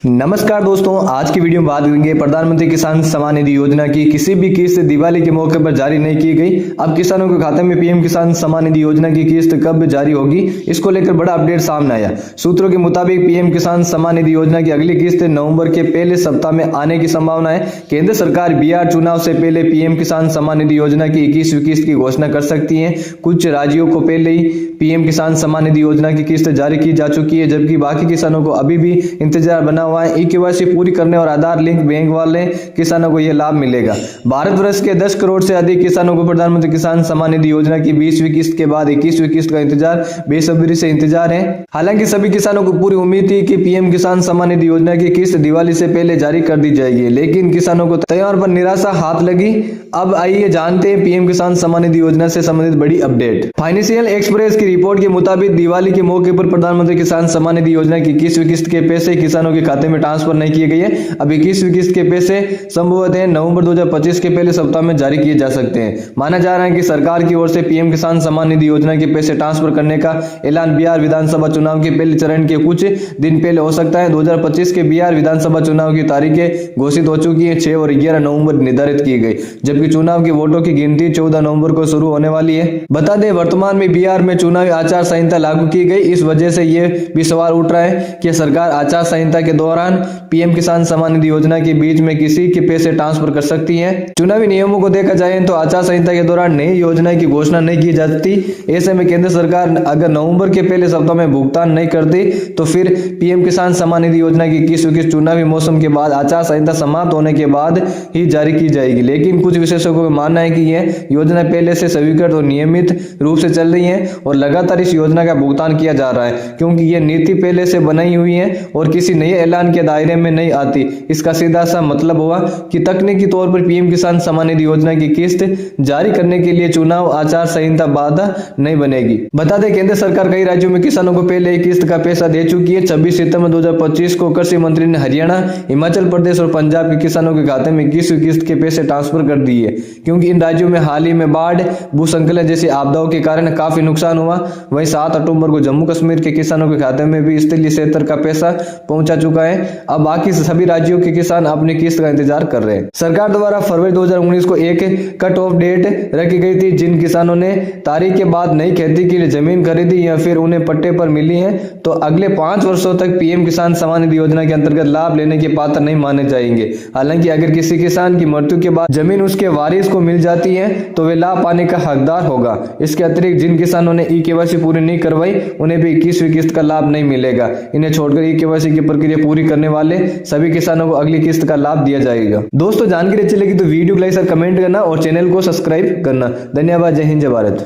नमस्कार दोस्तों, आज की वीडियो में बात करेंगे प्रधानमंत्री किसान सम्मान निधि योजना की। किसी भी किस्त दिवाली के मौके पर जारी नहीं की गई। अब किसानों के खाते में पीएम किसान सम्मान निधि योजना की किस्त कब जारी होगी, इसको लेकर बड़ा अपडेट सामने आया। सूत्रों के मुताबिक पीएम किसान सम्मान निधि योजना की अगली किस्त नवंबर के पहले सप्ताह में आने की संभावना है। केंद्र सरकार बिहार चुनाव से पहले पीएम किसान सम्मान निधि योजना की 21वीं किस्त की घोषणा कर सकती है। कुछ राज्यों को पहले ही पीएम किसान सम्मान निधि योजना की किस्त जारी की जा चुकी है, जबकि बाकी किसानों को अभी भी इंतजार बना हुआ है। ई-केवाईसी पूरी करने और आधार लिंक बैंक वाले किसानों को यह लाभ मिलेगा। भारतवर्ष के 10 करोड़ से अधिक किसानों को प्रधानमंत्री किसान सम्मान निधि योजना की 20वीं किस्त के बाद 21वीं किस्त का इंतजार बेसब्री से इंतजार है। हालांकि सभी किसानों को पूरी उम्मीद थी कि पीएम किसान सम्मान निधि योजना की किस्त दिवाली से पहले जारी कर दी जाएगी, लेकिन किसानों को तैयार पर निराशा हाथ लगी। अब आइए जानते हैं पीएम किसान सम्मान निधि योजना से संबंधित बड़ी अपडेट। फाइनेंशियल एक्सप्रेस की रिपोर्ट के मुताबिक दिवाली के मौके पर प्रधानमंत्री किसान सम्मान निधि योजना की 21वीं किस्त के पैसे किसानों के खाते में ट्रांसफर नहीं किए गए हैं। अब 21वीं किस्त के पैसे संभवतः नवंबर 2025 के पहले सप्ताह में जारी किए जा सकते हैं। माना जा रहा है कि सरकार की ओर से पीएम किसान सम्मान निधि योजना के पैसे ट्रांसफर करने का ऐलान बिहार विधानसभा चुनाव के पहले चरण के कुछ दिन पहले हो सकता है। 2025 के बिहार विधानसभा चुनाव की तारीखें घोषित हो चुकी है। 6 और 11 नवंबर निर्धारित की गई, जबकि चुनाव के वोटों की गिनती 14 नवंबर को शुरू होने वाली है। बता दें, वर्तमान में बिहार में चुनावी आचार संहिता लागू की गई। इस वजह से यह भी सवाल उठ रहा है कि सरकार आचार संहिता के दौरान पीएम किसान सम्मान निधि योजना के बीच में किसी के पैसे ट्रांसफर कर सकती है। चुनावी नियमों को देखा जाए तो आचार संहिता के दौरान नई योजना की घोषणा नहीं की जाती। ऐसे में केंद्र सरकार अगर नवंबर के पहले सप्ताह में भुगतान नहीं करती तो फिर पीएम किसान सम्मान निधि योजना की 21वीं किस्त चुनावी मौसम के बाद आचार संहिता समाप्त होने के बाद ही जारी की जाएगी। लेकिन कुछ विशेषज्ञों का मानना है कि यह योजना पहले से स्वीकृत और नियमित रूप से चल रही है और लगातार इस योजना का भुगतान किया जा रहा है, क्योंकि यह नीति पहले से बनाई हुई है और किसी नए ऐलान के दायरे में नहीं आती। इसका सीधा सा मतलब हुआ कि तकनीकी तौर पर पीएम किसान सम्मान निधि योजना की किस्त जारी करने के लिए चुनाव आचार संहिता बाधा नहीं बनेगी। बता दें, केंद्र सरकार कई राज्यों में किसानों को पहले ही किस्त का पैसा दे चुकी है। 26 सितंबर 2025 को कृषि मंत्री ने हरियाणा, हिमाचल प्रदेश और पंजाब के किसानों के खाते में 21वीं किस्त के पैसे ट्रांसफर कर दिए, क्योंकि इन राज्यों में हाल ही में बाढ़, भूस्खलन जैसी आपदाओं के कारण काफी नुकसान हुआ। वहीं 7 अक्टूबर को जम्मू कश्मीर के किसानों के खाते में भी स्थलीय क्षेत्र का पैसा पहुंचा चुका है। अब बाकी सभी राज्यों के किसान अपनी किस्त का इंतजार कर रहे हैं। सरकार द्वारा फरवरी 2019 को एक कट ऑफ डेट रखी गई थी। जिन किसानों ने तारीख के बाद नई खेती के लिए जमीन खरीदी या फिर उन्हें पट्टे पर मिली है, तो अगले 5 वर्षों तक पीएम किसान सम्मान निधि योजना के अंतर्गत लाभ लेने के पात्र नहीं माने जाएंगे। हालांकि अगर किसी किसान की मृत्यु के बाद जमीन उसके वारिस को मिल जाती है तो वे लाभ पाने का हकदार होगा। इसके अतिरिक्त जिन किसानों ने ई-केवाईसी पूरी नहीं करवाई, उन्हें भी 21वीं किस्त का लाभ नहीं मिलेगा। इन्हें छोड़कर ई-केवाईसी की प्रक्रिया पूरी करने वाले सभी किसानों को अगली किस्त का लाभ दिया जाएगा। दोस्तों, जानकारी अच्छी लगी तो वीडियो को लाइक और कमेंट करना और चैनल को सब्सक्राइब करना। धन्यवाद। जय हिंद, जय भारत।